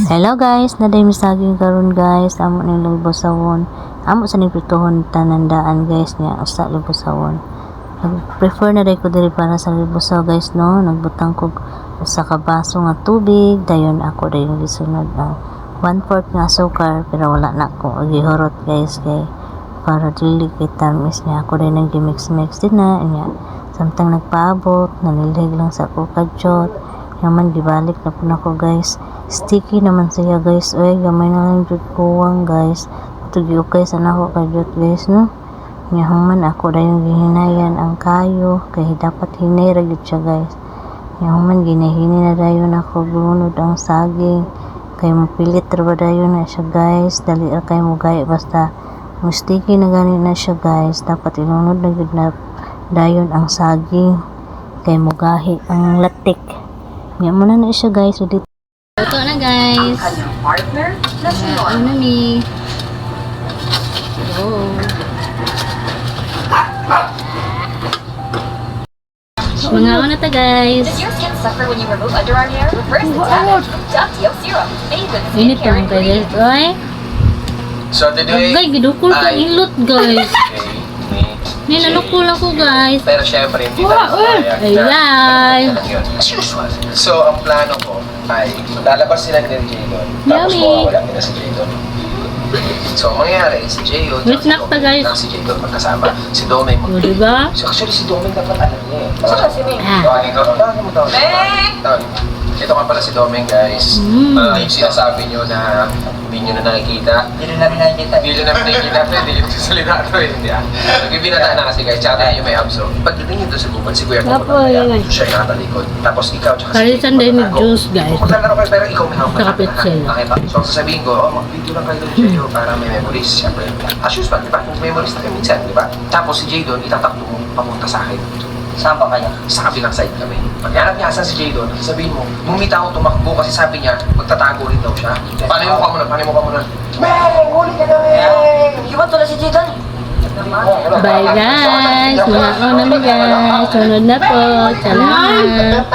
Hello guys, naday misaging karon guys, amo ning libosawon. Amo sa ning prituhon tanandaan guys niya usa libosawon. Prefer na day ko diri para sa libosaw guys no. Nagbutang ko usa ka baso nga tubig, dayon ako dayon gisunod ang 1/4 nga sukar pero wala na ko gihurot guys kay para dili kay tamis niya ako dayon nang gimix-mix din na niya. Samtang nagpaabot, nanilhig lang sa ako kadyot. Yaman gibalik na po nako guys. Sticky naman siya guys. Oy, gamay na lang jud kuwang guys. Tugi okay sa nako kadyot guys no. Yaman ako dayon gihinayan ang kayo kay dapat hinay ra gyud siya guys. Yaman ginahini na dayon ako bunod ang saging kay mapilit ra ba dayon na siya guys. Dali ra kay mo gaya basta mo sticky na gani na siya guys. Dapat ilunod na gyud na dayon ang saging kay mugahi ang latik. Nga muna na siya guys. So, dito. Ito na guys. Ano na mi. Oh. Mga ano na ta guys. Does your skin suffer when you remove underarm hair? Reverse the damage with Ductio Serum. Made with Init skincare lang guys. ingredients. Oy. So today, Guys, gidukol ka ilot guys. Okay, Ninanukul ako guys. pero syempre hindi tayo papayag na Ayan. ganun yun. As usual. So ang plano ko ay lalabas sila ni Jadon. Tapos Yummy. mawawala nila si Jadon. So ang mangyayari, si Jadon Wait, snack pa, guys. si Jadon magkasama. Si Domeng O diba? So actually si Domeng dapat alam niya eh. Saka si Ming. Ah. Tawagin ko. Tawagin mo tawagin. Ming! Tawagin. Ito nga pala si Domeng guys. Yung sinasabi nyo na hindi nyo na nakikita. Hindi na namin nakikita. Hindi nyo na nakikita. Pwede yung sasalita ito eh. Hindi ah. Nagbibinata na kasi guys. Tsaka tayo may abso. Pagdating nyo doon sa bubad, si Kuya Apo, pupunta yun. kaya. Siya yung nakatalikod. Tapos ikaw tsaka Kalisan din may juice, guys. Maglalaro kayo pero ikaw may hawak. Tsaka pitsel. Okay pa. So sasabihin ko, oh mag-video lang kayo doon sa'yo para may memories. Siyempre. As usual, di ba? Kung memories na kayo minsan, di ba? Tapos si Jadon, itatakto mo papunta sa akin. Saan pa kaya? Sa kabilang side kami. Paghanap niya asan si Jadon, sabihin mo, bumita ako tumakbo kasi sabi niya, magtatago rin daw siya. Paano yung mukha mo na? Paano yung mukha mo na? Meng! Huli ka na, Meng! Iwan to na si Jidan. Bye guys. Mga ano na guys. Sunod na po. Salamat.